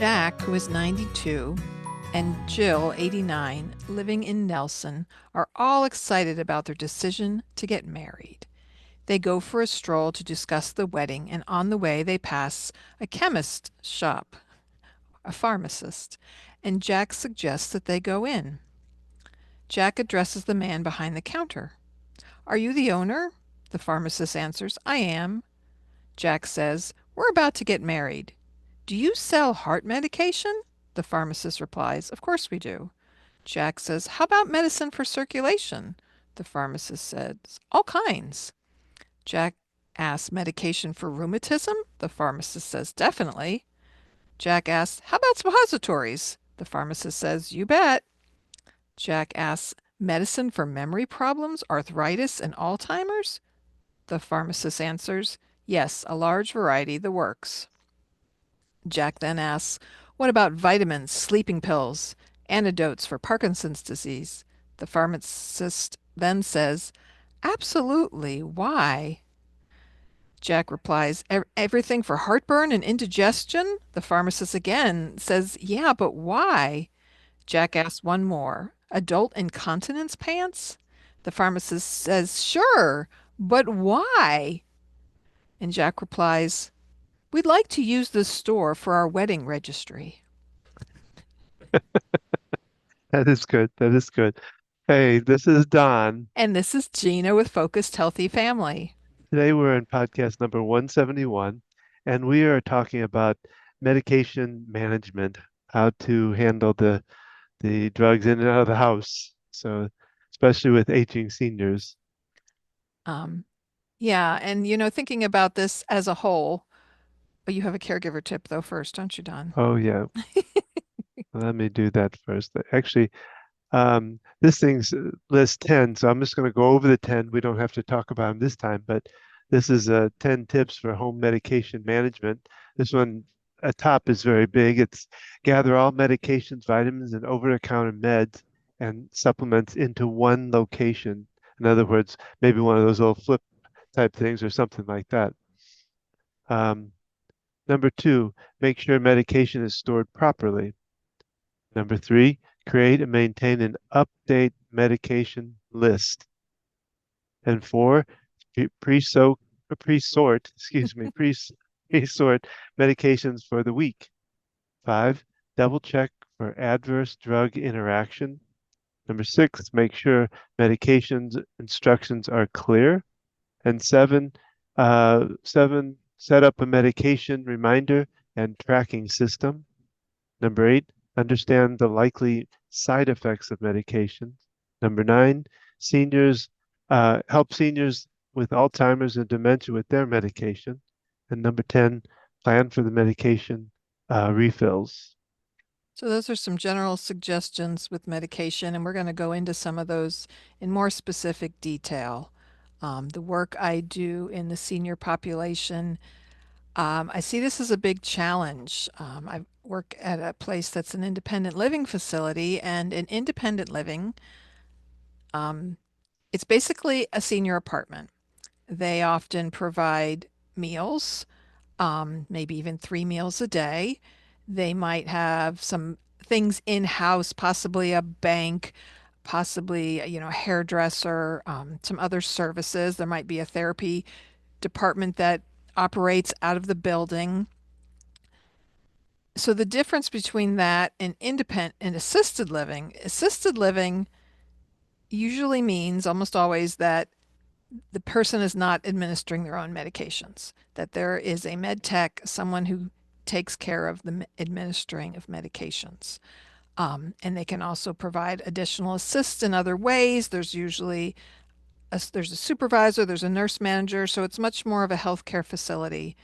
Jack, who is 92, and Jill, 89, living in Nelson, are all excited about their decision to get married. They go for a stroll to discuss the wedding, and on the way they pass a chemist shop, a pharmacist, and Jack suggests that they go in. Jack addresses the man behind the counter. Are you the owner? The pharmacist answers, I am. Jack says, we're about to get married. Do you sell heart medication? The pharmacist replies, of course we do. Jack says, how about medicine for circulation? The pharmacist says, all kinds. Jack asks, medication for rheumatism? The pharmacist says, definitely. Jack asks, how about suppositories? The pharmacist says, you bet. Jack asks, medicine for memory problems, arthritis, and Alzheimer's? The pharmacist answers, yes, a large variety, the works. Jack then asks, what about vitamins, sleeping pills, antidotes for Parkinson's disease? The pharmacist then says, absolutely, why? Jack replies, everything for heartburn and indigestion? The pharmacist again says, yeah, but why? Jack asks one more, adult incontinence pants? The pharmacist says, sure, but why? And Jack replies, we'd like to use this store for our wedding registry. That is good. That is good. Hey, this is Don. And this is Gina with Focused Healthy Family. Today we're in podcast number 171, and we are talking about medication management, how to handle the drugs in and out of the house. So, especially with aging seniors. Um, yeah, and thinking about this as a whole, but you have a caregiver tip though first, don't you, Don? Oh yeah, let me do that first. Actually, this thing's list 10, so I'm just going to go over the 10. We don't have to talk about them this time, but this is 10 tips for home medication management. This one at top is very big. It's gather all medications, vitamins, and over-the-counter meds and supplements into one location. In other words, maybe one of those little flip type things or something like that. Um, Number two, make sure medication is stored properly. Number three, create and maintain an update medication list. And four, pre-soak, pre-sort, excuse me, pre-sort medications for the week. Five, double check for adverse drug interaction. Number six, make sure medications instructions are clear. And seven, set up a medication reminder and tracking system. Number eight, understand the likely side effects of medications. Number nine, seniors help seniors with Alzheimer's and dementia with their medication. And number 10, plan for the medication refills. So those are some general suggestions with medication, and we're going to go into some of those in more specific detail. The work I do in the senior population, I see this as a big challenge. I work at a place that's an independent living facility, and in independent living, um, it's basically a senior apartment. They often provide meals, maybe even 3 meals a day. They might have some things in-house, possibly a bank, possibly, a hairdresser, some other services. There might be a therapy department that operates out of the building. So the difference between that and independent and assisted living usually means almost always that the person is not administering their own medications, that there is a med tech, someone who takes care of the administering of medications. And they can also provide additional assists in other ways. There's usually there's a supervisor, there's a nurse manager, so it's much more of a healthcare facility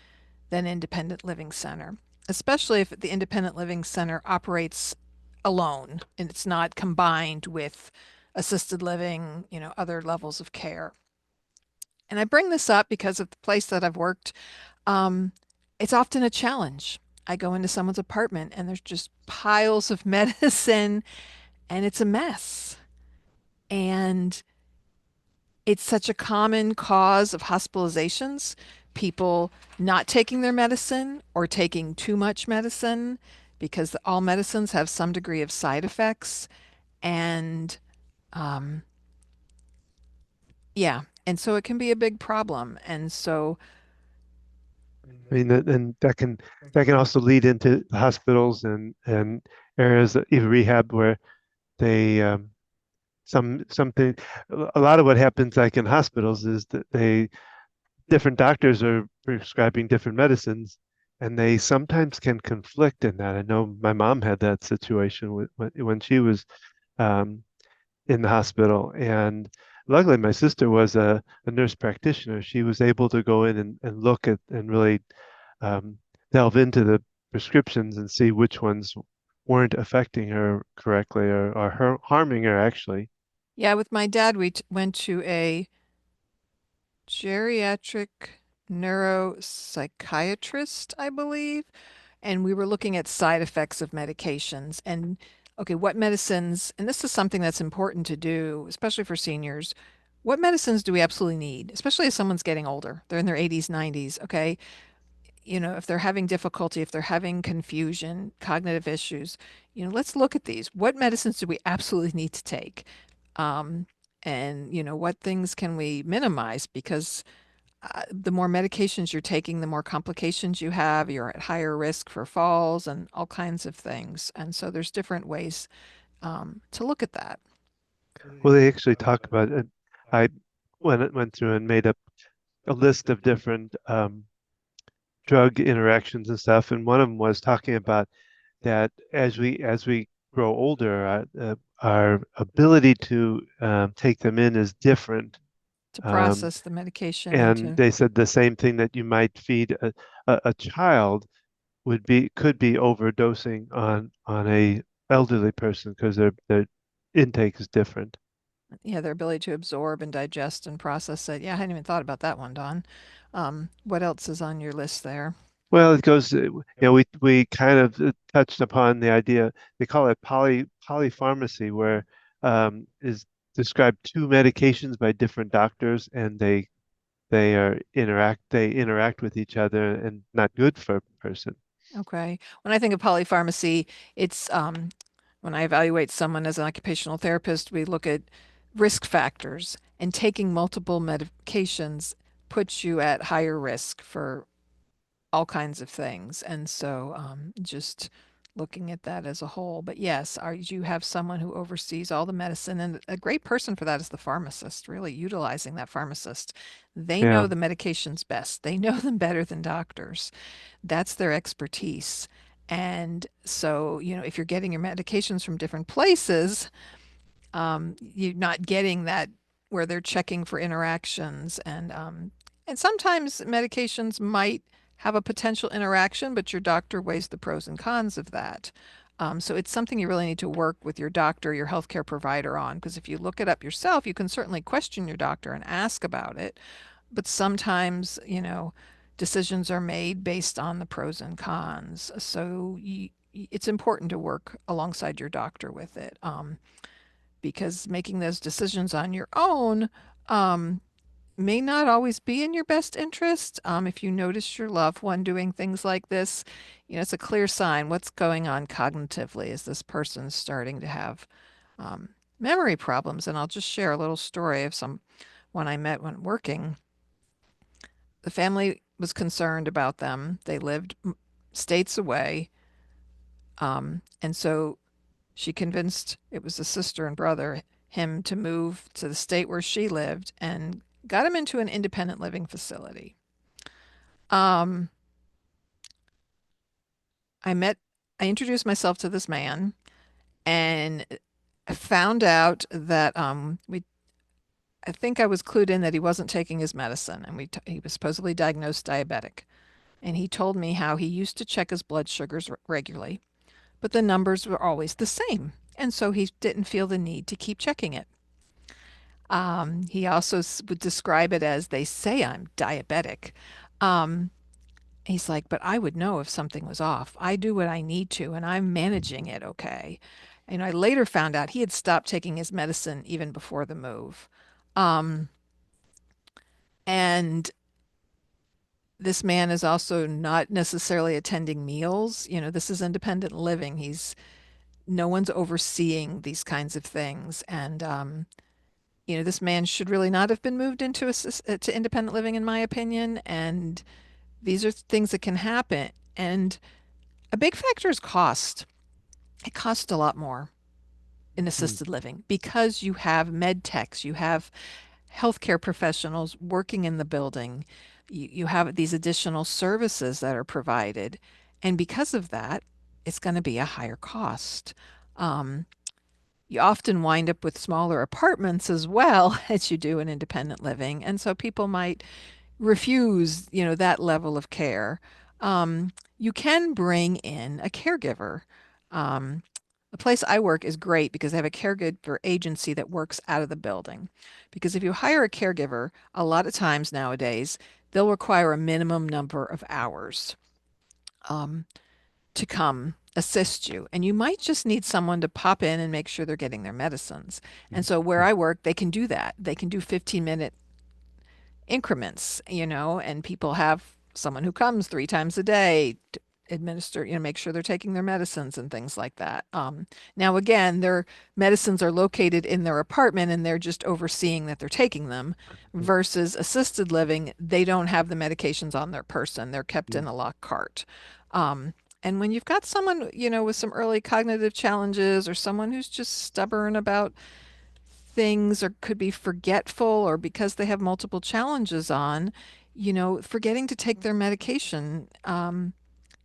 than independent living center, especially if the independent living center operates alone and it's not combined with assisted living, other levels of care. And I bring this up because of the place that I've worked. Um, it's often a challenge. I go into someone's apartment and there's just piles of medicine and it's a mess. And it's such a common cause of hospitalizations, people not taking their medicine or taking too much medicine, because all medicines have some degree of side effects. And um, yeah, and so it can be a big problem. And so, I mean, and that can also lead into hospitals and areas that even rehab where they something a lot of what happens like in hospitals is that they different doctors are prescribing different medicines and they sometimes can conflict in that. I know my mom had that situation when she was um, in the hospital. And luckily, my sister was a nurse practitioner. She was able to go in and look at and really um, delve into the prescriptions and see which ones weren't affecting her correctly or harming her, actually. yeah, with my dad, we went to a geriatric neuropsychiatrist, I believe, and we were looking at side effects of medications and okay, what medicines, and this is something that's important to do, especially for seniors. What medicines do we absolutely need, especially as someone's getting older? They're in their 80s, 90s, okay? If they're having difficulty, if they're having confusion, cognitive issues, let's look at these. What medicines do we absolutely need to take? Um, and, what things can we minimize? Because the more medications you're taking, the more complications you have. You're at higher risk for falls and all kinds of things. And so there's different ways to look at that. Well, they actually talk about it. I went through and made up a list of different drug interactions and stuff, and one of them was talking about that as we grow older, our ability to take them in is different. To Um, process the medication and and to, they said the same thing that you might feed a child could be overdosing on a elderly person because their intake is different. yeah, their ability to absorb and digest and process it. Yeah, I hadn't even thought about that one, Don. What else is on your list there? Well, it goes, we kind of touched upon the idea, they call it polypharmacy, where is describe two medications by different doctors and they interact with each other and not good for a person. Okay. When I think of polypharmacy, it's when I evaluate someone as an occupational therapist, we look at risk factors, and taking multiple medications puts you at higher risk for all kinds of things. And so just looking at that as a whole. But yes, you have someone who oversees all the medicine, and a great person for that is the pharmacist, really utilizing that pharmacist. They Yeah. know the medications best. They know them better than doctors. That's their expertise. And so, if you're getting your medications from different places, you're not getting that where they're checking for interactions. And sometimes medications might have a potential interaction, but your doctor weighs the pros and cons of that. So it's something you really need to work with your doctor, your healthcare provider on, because if you look it up yourself, you can certainly question your doctor and ask about it. But sometimes, decisions are made based on the pros and cons. So it's important to work alongside your doctor with it. Because making those decisions on your own um, may not always be in your best interest. If you notice your loved one doing things like this, it's a clear sign what's going on cognitively. Is this person starting to have um, memory problems? And I'll just share a little story of someone I met when working. The family was concerned about them. They lived states away. And so she convinced, it was a sister and brother, him to move to the state where she lived and got him into an independent living facility. Um, I met, I introduced myself to this man and found out that I think I was clued in that he wasn't taking his medicine, and he was supposedly diagnosed diabetic. And he told me how he used to check his blood sugars regularly, but the numbers were always the same. And so he didn't feel the need to keep checking it. He also would describe it as they say I'm diabetic. Um, he's like, but I would know if something was off. I do what I need to, and I'm managing it okay. And I later found out he had stopped taking his medicine even before the move. Um, and This man is also not necessarily attending meals. This is independent living. No one's overseeing these kinds of things. And, this man should really not have been moved into to independent living, in my opinion. And these are things that can happen. And a big factor is cost. It costs a lot more in Mm, assisted living because you have med techs, you have healthcare professionals working in the building, you have these additional services that are provided. And because of that, it's going to be a higher cost. Um, you often wind up with smaller apartments as well as you do in independent living. And so people might refuse, that level of care. You can bring in a caregiver. Um, the place I work is great because they have a caregiver agency that works out of the building. Because if you hire a caregiver, a lot of times nowadays, they'll require a minimum number of hours um, to come assist you. And you might just need someone to pop in and make sure they're getting their medicines. And so where mm, I work, they can do that. They can do 15-minute increments, and people have someone who comes 3 times a day to administer, make sure they're taking their medicines and things like that. Now, again, their medicines are located in their apartment and they're just overseeing that they're taking them versus assisted living. They don't have the medications on their person. They're kept mm, in a locked cart. Um, and when you've got someone, with some early cognitive challenges or someone who's just stubborn about things or could be forgetful or because they have multiple challenges on, forgetting to take their medication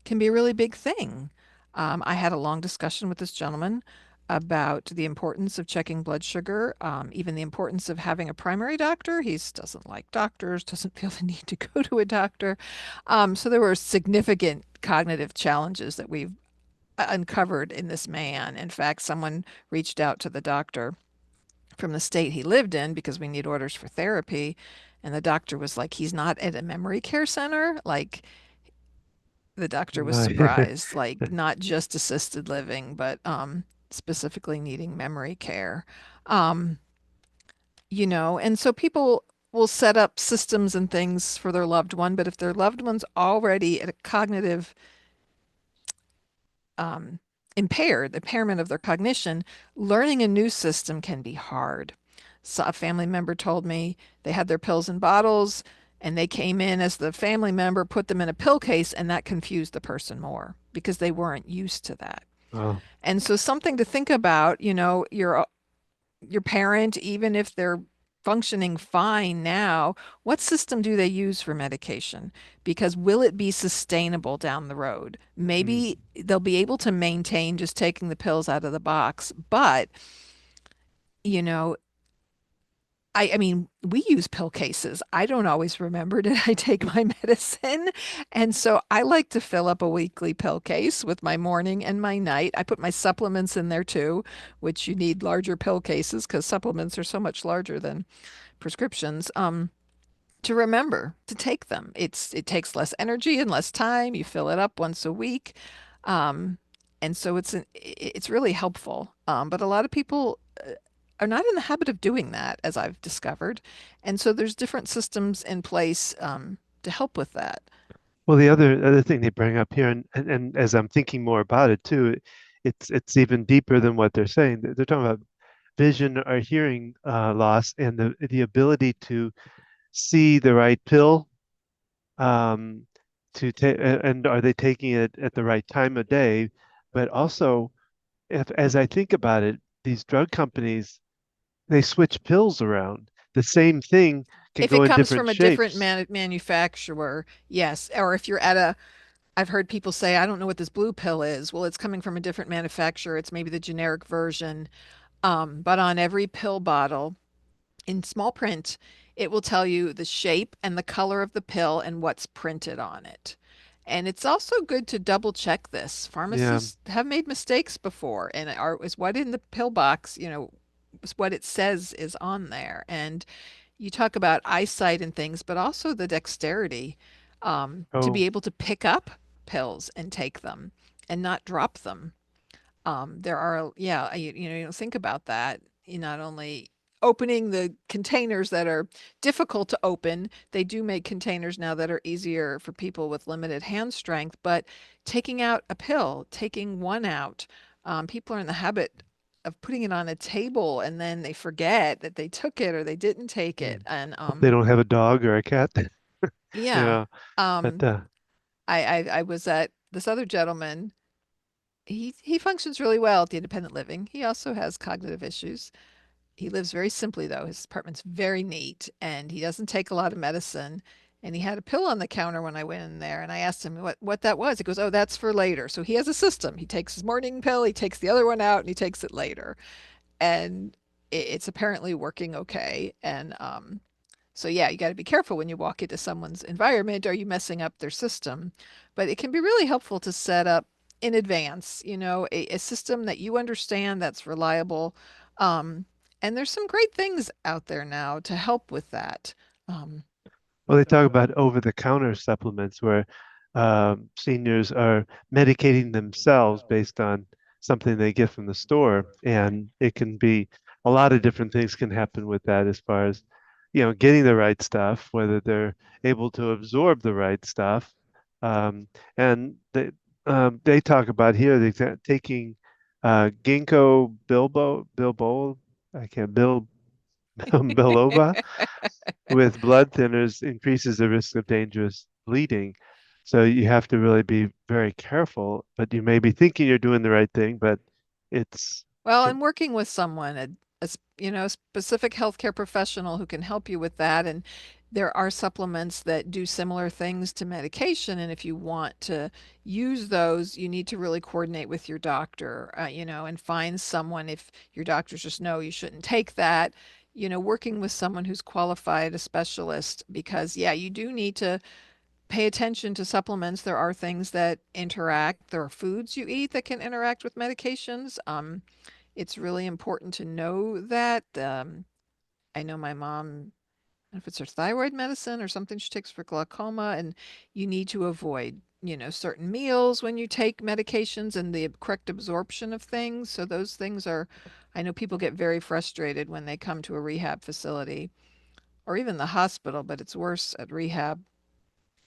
can be a really big thing. I had a long discussion with this gentleman about the importance of checking blood sugar, even the importance of having a primary doctor. He doesn't like doctors, doesn't feel the need to go to a doctor. So there were significant cognitive challenges that we've uncovered in this man. In fact, someone reached out to the doctor from the state he lived in because we need orders for therapy. And the doctor was like, he's not at a memory care center. Like, the doctor was my, surprised, like, not just assisted living, but specifically needing memory care. Um, and so people will set up systems and things for their loved one, but if their loved one's already at a cognitive um, impairment of their cognition, learning a new system can be hard. So a family member told me they had their pills in bottles and they came in as the family member, put them in a pill case, and that confused the person more because they weren't used to that. oh, And so something to think about, your parent, even if they're functioning fine now, what system do they use for medication? Because will it be sustainable down the road? mm, Maybe they'll be able to maintain just taking the pills out of the box, but you know, I mean, we use pill cases. I don't always remember did I take my medicine? And so I like to fill up a weekly pill case with my morning and my night. I put my supplements in there too, which you need larger pill cases because supplements are so much larger than prescriptions. To remember to take them. It takes less energy and less time. You fill it up once a week. Um, and so it's really helpful. But a lot of people are not in the habit of doing that, as I've discovered. And so there's different systems in place to help with that. well, the other thing they bring up here, and as I'm thinking more about it too, it's even deeper than what they're saying. They're talking about vision or hearing loss and the ability to see the right pill, um, to take, and are they taking it at the right time of day? But also, if as I think about it, these drug companies they switch pills around. The same thing can If go it in comes different from a different shapes. manufacturer, yes. Or if you're at a, I've heard people say, I don't know what this blue pill is. Well, it's coming from a different manufacturer. It's maybe the generic version. But on every pill bottle, in small print, it will tell you the shape and the color of the pill and what's printed on it. And it's also good to double check this. Yeah. Pharmacists have made mistakes before, and is what in the pill box, is what it says is on there. And you talk about eyesight and things, but also the dexterity to Oh, be able to pick up pills and take them and not drop them. There are, yeah, you don't think about that. You not only opening the containers that are difficult to open. They do make containers now that are easier for people with limited hand strength, but taking out a pill, taking one out, people are in the habit of putting it on a table and then they forget that they took it or they didn't take it. Mm. And Hope they don't have a dog or a cat. yeah, Yeah, but um, I was at this other gentleman. He functions really well at the independent living. He also has cognitive issues. He lives very simply though. His apartment's very neat and he doesn't take a lot of medicine. And he had a pill on the counter when I went in there and I asked him what that was. He goes, "Oh, that's for later." So he has a system. He takes his morning pill, he takes the other one out, and he takes it later. And it's apparently working okay. And so yeah, you got to be careful when you walk into someone's environment. Are you messing up their system? But it can be really helpful to set up in advance, a system that you understand that's reliable. Um, and there's some great things out there now to help with that. Um, well, they talk about over-the-counter supplements where seniors are medicating themselves based on something they get from the store, and it can be a lot of different things can happen with that as far as, getting the right stuff, whether they're able to absorb the right stuff, and they talk about here taking ginkgo bilbo, I can't biloba with blood thinners increases the risk of dangerous bleeding. So you have to really be very careful, but you may be thinking you're doing the right thing, but it's Well, and working with someone, a specific healthcare professional who can help you with that. And there are supplements that do similar things to medication. And if you want to use those, you need to really coordinate with your doctor, and find someone if your doctors just know you shouldn't take that. Working with someone who's qualified, a specialist, because yeah, you do need to pay attention to supplements. There are things that interact. There are foods you eat that can interact with medications. It's really important to know that. I know my mom, I don't know if it's her thyroid medicine or something she takes for glaucoma, and you need to avoid, certain meals when you take medications and the correct absorption of things. So those things are, I know people get very frustrated when they come to a rehab facility or even the hospital, but it's worse at rehab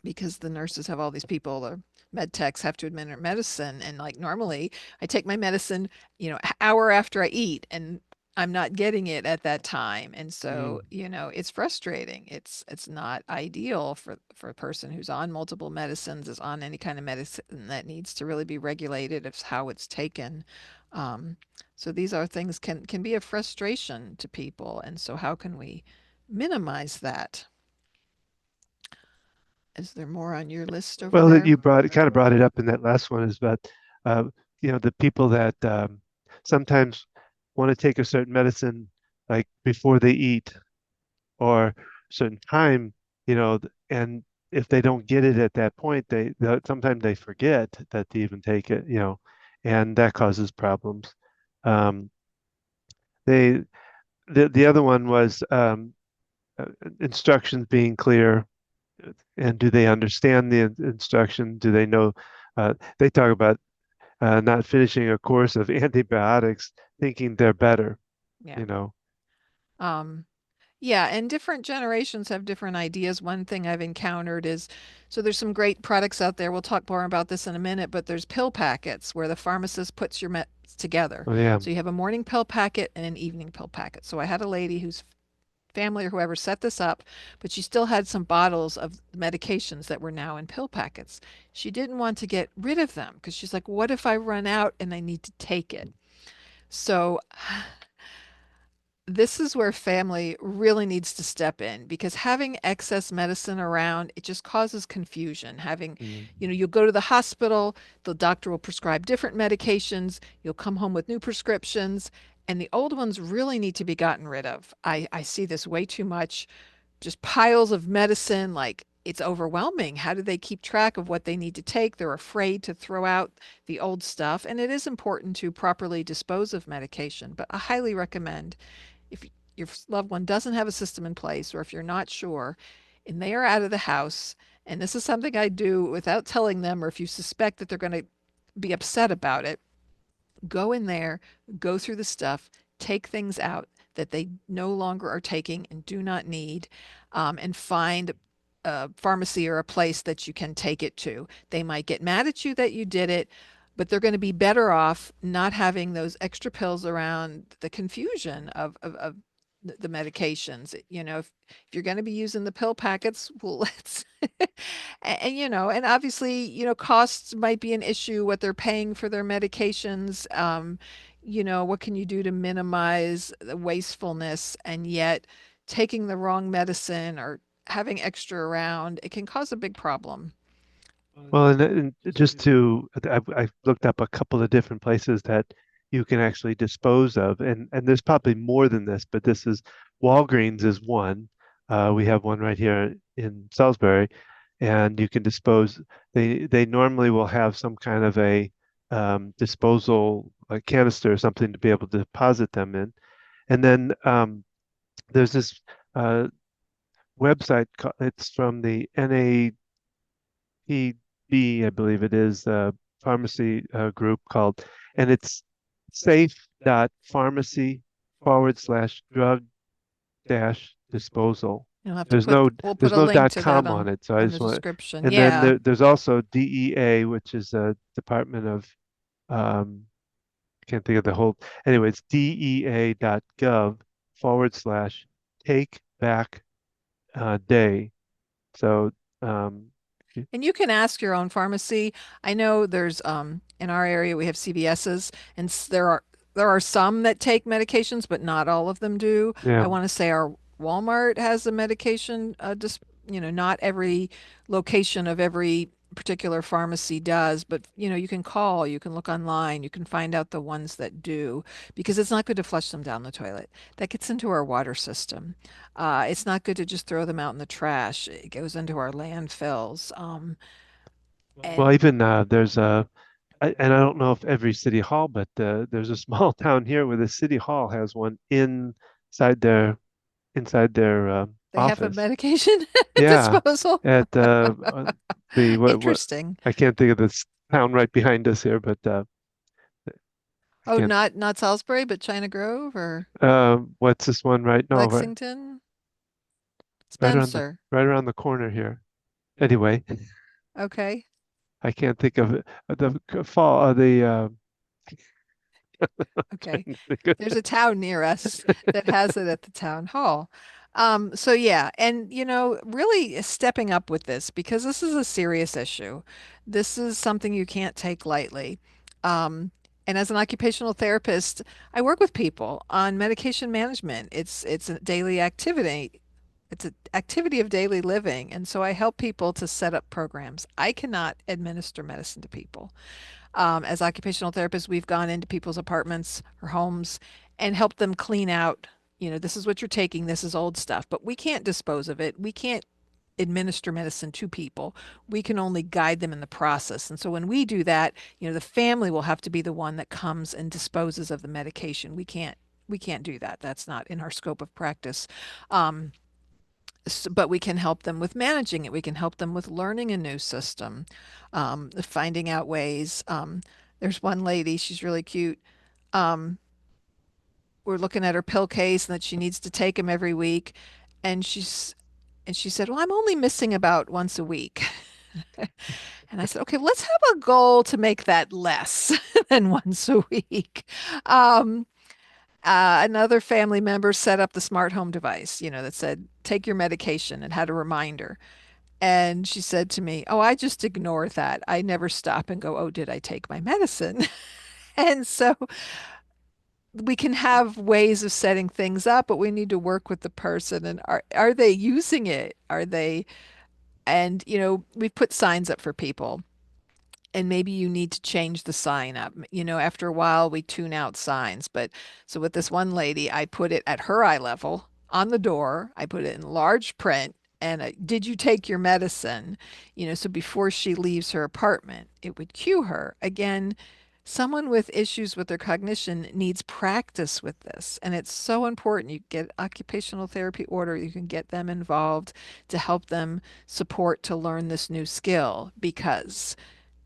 because the nurses have all these people, the med techs have to administer medicine. And like normally I take my medicine, an hour after I eat and I'm not getting it at that time. And so, mm. it's frustrating. It's not ideal for a person who's on multiple medicines, is on any kind of medicine that needs to really be regulated of how it's taken. Um, so these are things can be a frustration to people. And so how can we minimize that? Is there more on your list over Well, there? you kind of brought it up in that last one is about, uh, the people that sometimes want to take a certain medicine like before they eat or certain time, and if they don't get it at that point, sometimes they forget that they even take it, and that causes problems. Um, they the other one was uh, instructions being clear, and do they understand the instruction? Do they know? They talk about not finishing a course of antibiotics thinking they're better, Yeah. you know. Um, yeah, and different generations have different ideas. One thing I've encountered is so there's some great products out there. We'll talk more about this in a minute, but there's pill packets where the pharmacist puts your meds together. Oh yeah. So you have a morning pill packet and an evening pill packet. So I had a lady whose family or whoever set this up, but she still had some bottles of medications that were now in pill packets. She didn't want to get rid of them because she's like, what if I run out and I need to take it? So this is where family really needs to step in because having excess medicine around, it just causes confusion. Having, Mm. you'll go to the hospital, the doctor will prescribe different medications, you'll come home with new prescriptions, and the old ones really need to be gotten rid of. I see this way too much, just piles of medicine, like it's overwhelming. How do they keep track of what they need to take? They're afraid to throw out the old stuff, and it is important to properly dispose of medication, but I highly recommend if your loved one doesn't have a system in place, or if you're not sure and they are out of the house, and this is something I do without telling them, or if you suspect that they're going to be upset about it, go in there, go through the stuff, take things out that they no longer are taking and do not need, and find a pharmacy or a place that you can take it to. They might get mad at you that you did it, but they're going to be better off not having those extra pills around, the confusion of the medications. If you're going to be using the pill packets, well, let's, and obviously, costs might be an issue, what they're paying for their medications. What can you do to minimize the wastefulness, and yet taking the wrong medicine or having extra around, it can cause a big problem. Well, and just to, I've looked up a couple of different places that you can actually dispose of, and there's probably more than this, but this is Walgreens is one. We have one right here in Salisbury, and you can dispose. They normally will have some kind of a disposal like canister or something to be able to deposit them in, and then there's this uh, website. It's from the NAPD, I believe it is, pharmacy group called, and it's safe.pharmacy /drug dash disposal. You'll have to There's put, no we'll put there's a no link dot to that com on it, so I on the just want. description. And then Yeah. there's also DEA, which is a Department of um, can't think of the whole. Anyway, it's dea.gov /take back day. So um, And you can ask your own pharmacy. I know there's in our area we have CVS's, and there are some that take medications, but not all of them do. yeah. I want to say our Walmart has a medication, just not every location of every particular pharmacy does, but you can call, you can look online, you can find out the ones that do, because it's not good to flush them down the toilet. That gets into our water system. It's not good to just throw them out in the trash. It goes into our landfills. Well, And even there's and I don't know if every city hall, but there's a small town here where the city hall has one inside their they have a office. medication Yeah, disposal. at the what Interesting. I can't think of this town right behind us here, but I Oh, can't. not Salisbury, but China Grove or What's this one right? No, Lexington, right around the Spencer. corner here. Anyway, Okay. I can't think of it. The fall the Okay. trying to think of There's a town near us that has it at the town hall. So yeah, and really stepping up with this, because this is a serious issue. This is something you can't take lightly. Um, and as an occupational therapist, I work with people on medication management. It's a daily activity. It's an activity of daily living, and so I help people to set up programs. I cannot administer medicine to people. As occupational therapists, we've gone into people's apartments or homes and helped them clean out. This is what you're taking. This is old stuff, but we can't dispose of it. We can't administer medicine to people. We can only guide them in the process. And so when we do that, the family will have to be the one that comes and disposes of the medication. We can't do that. That's not in our scope of practice. Um, but we can help them with managing it. We can help them with learning a new system, finding out ways. There's one lady, she's really cute. Um, we're looking at her pill case and that she needs to take them every week. And she said, "Well, I'm only missing about once a week." And I said, "Okay, well, let's have a goal to make that less than once a week." Um, another family member set up the smart home device, that said, "Take your medication," and had a reminder. And she said to me, "Oh, I just ignore that. I never stop and go, oh, did I take my medicine?" And so we can have ways of setting things up, but we need to work with the person. And are they using it? Are they? And we've put signs up for people, and maybe you need to change the sign up. After a while, we tune out signs. But so with this one lady, I put it at her eye level on the door. I put it in large print. And did you take your medicine? So before she leaves her apartment, it would cue her. Again, someone with issues with their cognition needs practice with this. And it's so important. You get occupational therapy order, you can get them involved to help them support to learn this new skill, because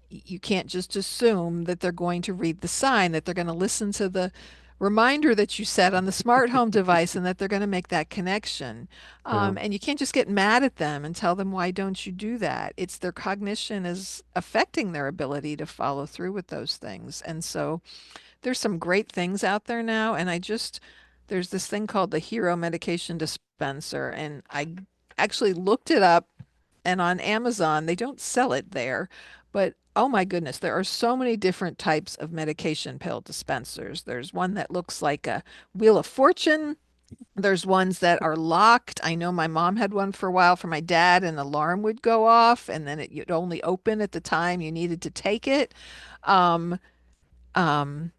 you can't just assume that they're going to read the sign, that they're going to listen to the reminder that you set on the smart home device and that they're going to make that connection. Um, And you can't just get mad at them and tell them, why don't you do that? It's their cognition is affecting their ability to follow through with those things. And so there's some great things out there now. And there's this thing called the Hero medication dispenser. And I actually looked it up, and on Amazon, they don't sell it there, but oh my goodness, there are so many different types of medication pill dispensers. There's one that looks like a Wheel of Fortune. There's ones that are locked. I know my mom had one for a while for my dad, and an alarm would go off, and then you'd only open at the time you needed to take it. Um, um,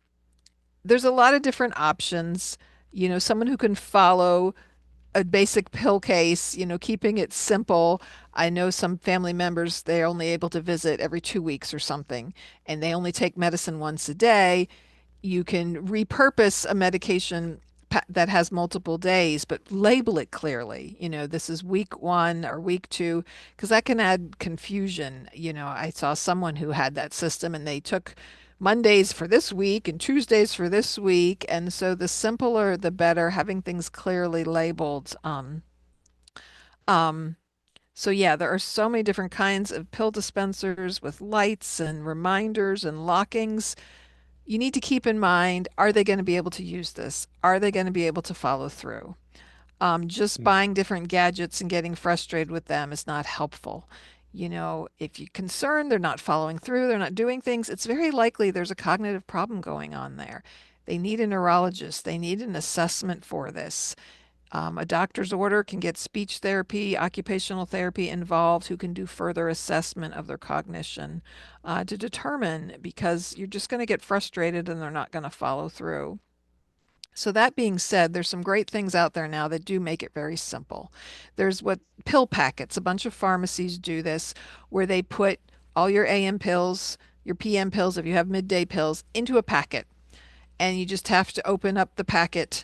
there's a lot of different options. Someone who can follow a basic pill case, keeping it simple. I know some family members, they're only able to visit every 2 weeks or something, and they only take medicine once a day. You can repurpose a medication that has multiple days, but label it clearly. This is week one or week two, because that can add confusion. I saw someone who had that system and they took Mondays for this week and Tuesdays for this week. And so the simpler, the better, having things clearly labeled. Um, so yeah, there are so many different kinds of pill dispensers with lights and reminders and lockings. You need to keep in mind, are they going to be able to use this? Are they going to be able to follow through? Just mm, buying different gadgets and getting frustrated with them is not helpful. If you're concerned they're not following through, they're not doing things, it's very likely there's a cognitive problem going on there. They need a neurologist. They need an assessment for this. A doctor's order can get speech therapy, occupational therapy involved, who can do further assessment of their cognition to determine, because you're just going to get frustrated and they're not going to follow through. So that being said, there's some great things out there now that do make it very simple. There's what pill packets, a bunch of pharmacies do this, where they put all your AM pills, your PM pills, if you have midday pills, into a packet. And you just have to open up the packet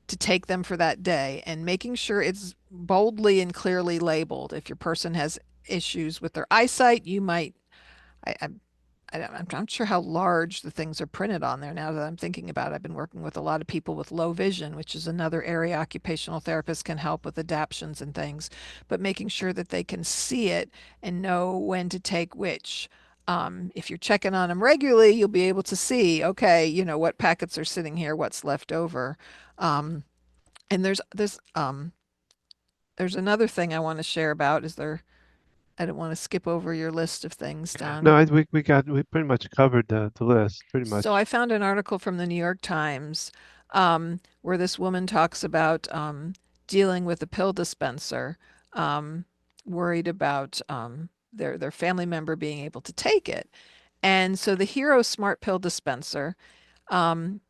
to take them for that day, and making sure it's boldly and clearly labeled. If your person has issues with their eyesight, you might, I, I'm not sure how large the things are printed on there now that I'm thinking about it. I've been working with a lot of people with low vision, which is another area occupational therapists can help with adaptions and things, but making sure that they can see it and know when to take which. If you're checking on them regularly, you'll be able to see, okay, what packets are sitting here, what's left over. Um, and there's another thing I want to share about. I don't want to skip over your list of things, no, Don. we pretty much covered the list, pretty So much. I found an article from the New York Times where this woman talks about dealing with a pill dispenser, um, worried about their family member being able to take it. And so the Hero Smart Pill Dispenser, um,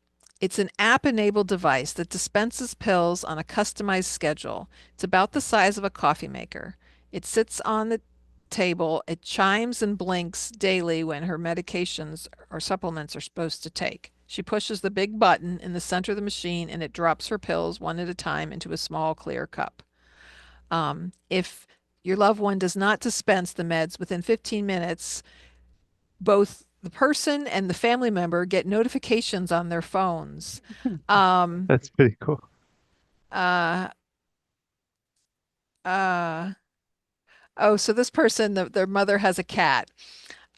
it's an app-enabled device that dispenses pills on a customized schedule. It's about the size of a coffee maker. It sits on the table. It chimes and blinks daily when her medications or supplements are supposed to take. She pushes the big button in the center of the machine and it drops her pills one at a time into a small clear cup. If your loved one does not dispense the meds within 15 minutes, both the person and the family member get notifications on their phones. Um, That's pretty cool. uh, uh, oh, so this person, their mother has a cat.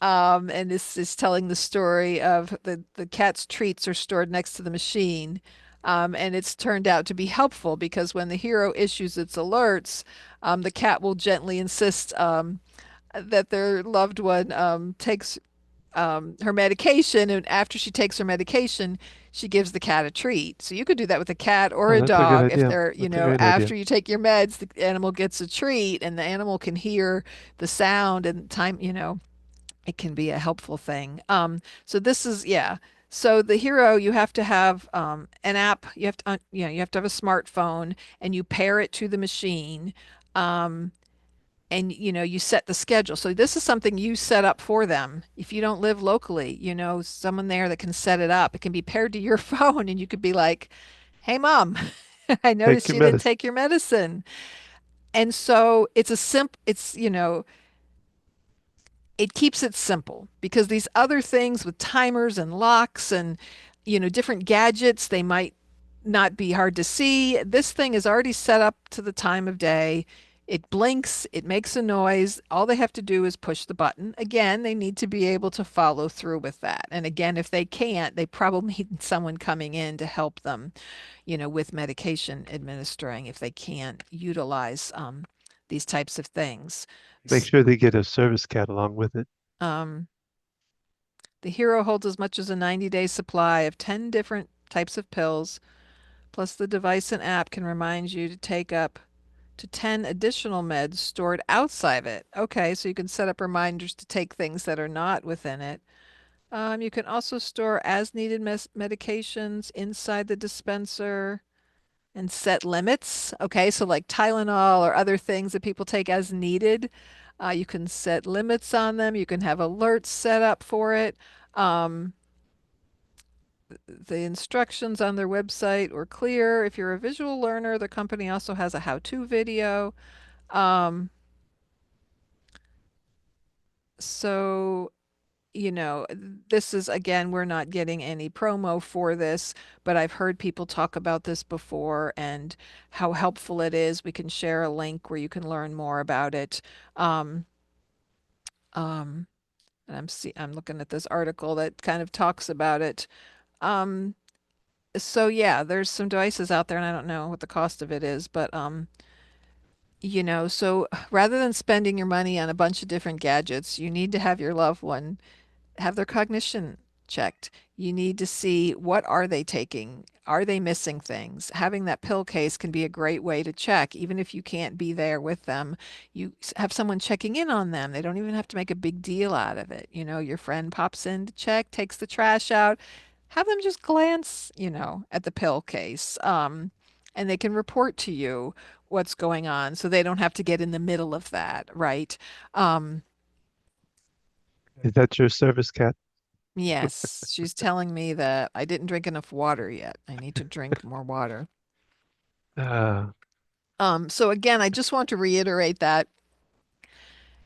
And this is telling the story of the cat's treats are stored next to the machine. And it's turned out to be helpful because when the hero issues its alerts, the cat will gently insist that their loved one takes her medication, and after she takes her medication, she gives the cat a treat. So you could do that with a cat or Oh, a that's a good dog. If idea. they're, That's a great idea. after you take your meds, the animal gets a treat and the animal can hear the sound and time, it can be a helpful thing. So this is, yeah. So the hero, you have to have an app. You have to have a smartphone, and you pair it to the machine. Um, and you set the schedule. So this is something you set up for them. If you don't live locally, someone there that can set it up. It can be paired to your phone, and you could be like, "Hey, mom, I Take noticed your you didn't medicine. take your medicine." And so it keeps it simple, because these other things with timers and locks and different gadgets. They might not be hard to see. This thing is already set up to the time of day. It blinks, it makes a noise. All they have to do is push the button. Again, they need to be able to follow through with that. And again, if they can't, they probably need someone coming in to help them, with medication administering if they can't utilize these types of things. Make sure they get a service cat along with it. Um, the hero holds as much as a 90-day supply of 10 different types of pills. Plus, the device and app can remind you to take up to 10 additional meds stored outside of it. Okay, so you can set up reminders to take things that are not within it. You can also store as needed medications inside the dispenser and set limits. Okay, so like Tylenol or other things that people take as needed, you can set limits on them. You can have alerts set up for it. Um, the instructions on their website were clear. If you're a visual learner, the company also has a how-to video. Um, so, this is again, we're not getting any promo for this, but I've heard people talk about this before and how helpful it is. We can share a link where you can learn more about it. Um, um, and I'm looking at this article that kind of talks about it. Um, so yeah, there's some devices out there, and I don't know what the cost of it is, but so rather than spending your money on a bunch of different gadgets, you need to have your loved one have their cognition checked. You need to see what are they taking? Are they missing things? Having that pill case can be a great way to check, even if you can't be there with them. You have someone checking in on them. They don't even have to make a big deal out of it. Your friend pops in to check, takes the trash out. Have them just glance, at the pill case. And they can report to you what's going on so they don't have to get in the middle of that, right? Um, Is that your service cat? Yes, she's telling me that I didn't drink enough water yet. I need to drink more water. Uh, So again, I just want to reiterate that,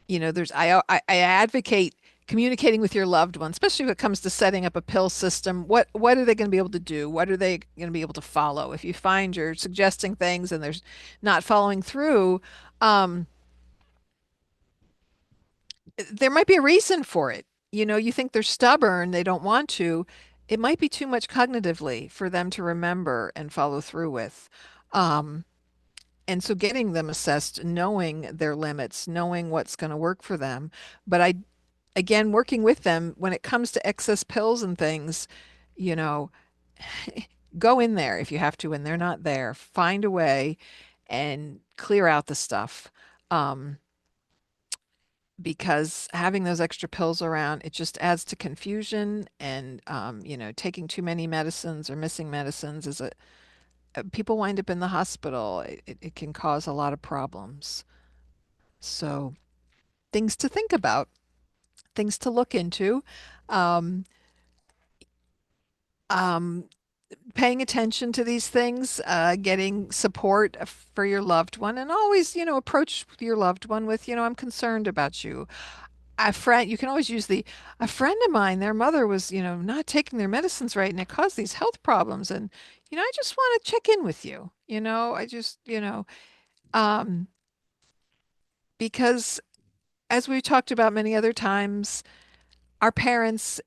I advocate communicating with your loved one, especially when it comes to setting up a pill system. What are they going to be able to do? What are they going to be able to follow? If you find you're suggesting things and there's not following through, um, there might be a reason for it. You think they're stubborn, they don't want to. It might be too much cognitively for them to remember and follow through with. Um, and so getting them assessed, knowing their limits, knowing what's going to work for them. But again, working with them when it comes to excess pills and things, you know, go in there if you have to, and they're not there. Find a way and clear out the stuff. Um, because having those extra pills around, it just adds to confusion and taking too many medicines or missing medicines is people wind up in the hospital. It can cause a lot of problems. So things to think about, things to look into. Um, um, Paying attention to these things, getting support for your loved one, and always, approach your loved one with, I'm concerned about you. A friend, you can always use a friend of mine, their mother was, not taking their medicines right and it caused these health problems. And, I just want to check in with you. I just, um, because as we've talked about many other times, our parents,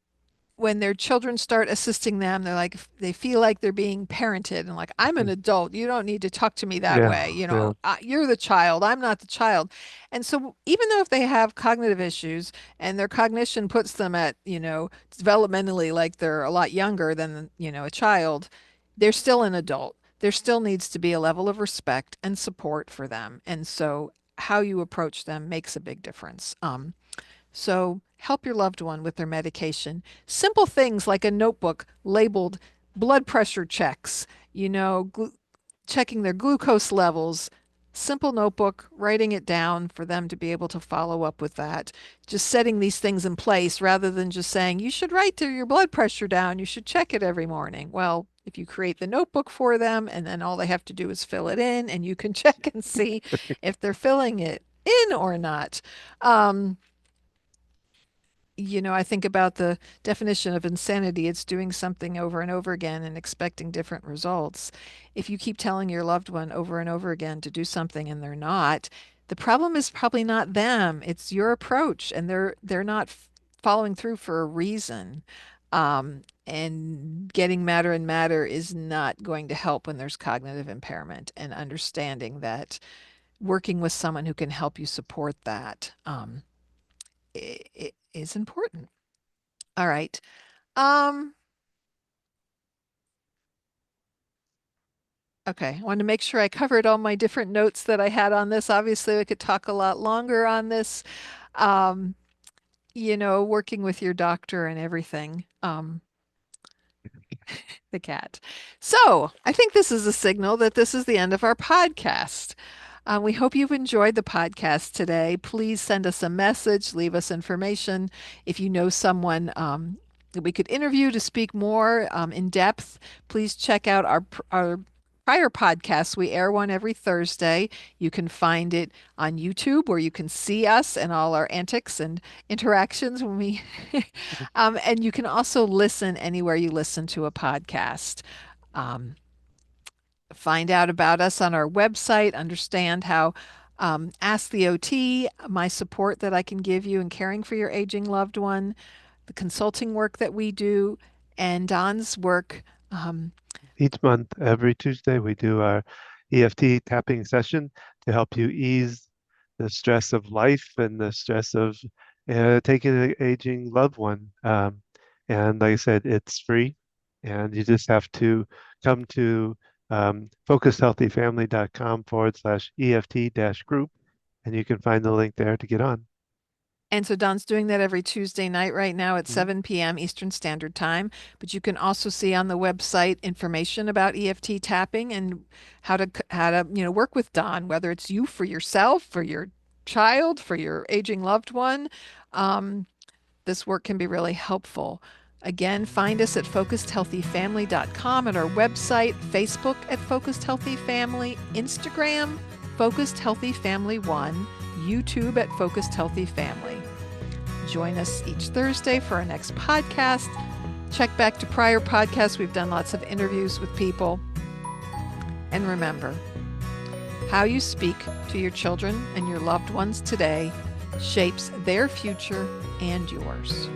when their children start assisting them, they're like, they feel like they're being parented and like, I'm an adult. You don't need to talk to me that yeah, way. yeah. You're the child. I'm not the child. And so even though if they have cognitive issues and their cognition puts them at, developmentally, like they're a lot younger than, a child, they're still an adult. There still needs to be a level of respect and support for them. And so how you approach them makes a big difference. So help your loved one with their medication. Simple things like a notebook labeled blood pressure checks, checking their glucose levels. Simple notebook, writing it down for them to be able to follow up with that. Just setting these things in place rather than just saying, you should write your blood pressure down. You should check it every morning. Well, if you create the notebook for them and then all they have to do is fill it in and you can check and see if they're filling it in or not. Um, I think about the definition of insanity. It's doing something over and over again and expecting different results. If you keep telling your loved one over and over again to do something and they're not, the problem is probably not them. It's your approach, and they're not following through for a reason. And getting madder and madder is not going to help when there's cognitive impairment, and understanding that working with someone who can help you support that is important. All right. Um, okay. I wanted to make sure I covered all my different notes that I had on this. Obviously, we could talk a lot longer on this. Um, working with your doctor and everything. The cat. So I think this is a signal that this is the end of our podcast. We hope you've enjoyed the podcast today. Please send us a message, leave us information. If you know someone that we could interview to speak more in depth, please check out our prior podcasts. We air one every Thursday. You can find it on YouTube, where you can see us and all our antics and interactions when we and you can also listen anywhere you listen to a podcast. Um, find out about us on our website, understand how Ask the OT, my support that I can give you in caring for your aging loved one, the consulting work that we do, and Don's work. Um, Each month, every Tuesday, we do our EFT tapping session to help you ease the stress of life and the stress of taking an aging loved one. And like I said, it's free, and you just have to come to focushealthyfamily.com/EFT-group, and you can find the link there to get on. And so Don's doing that every Tuesday night right now at Mhm. 7 p.m. Eastern Standard Time. But you can also see on the website information about EFT tapping and how to work with Don, whether it's you for yourself, for your child, for your aging loved one. Um, this work can be really helpful. Again, find us at focusedhealthyfamily.com, at our website, Facebook at Focused Healthy Family, Instagram, Focused Healthy Family 1, YouTube at Focused Healthy Family. Join us each Thursday for our next podcast. Check back to prior podcasts. We've done lots of interviews with people. And remember, how you speak to your children and your loved ones today shapes their future and yours.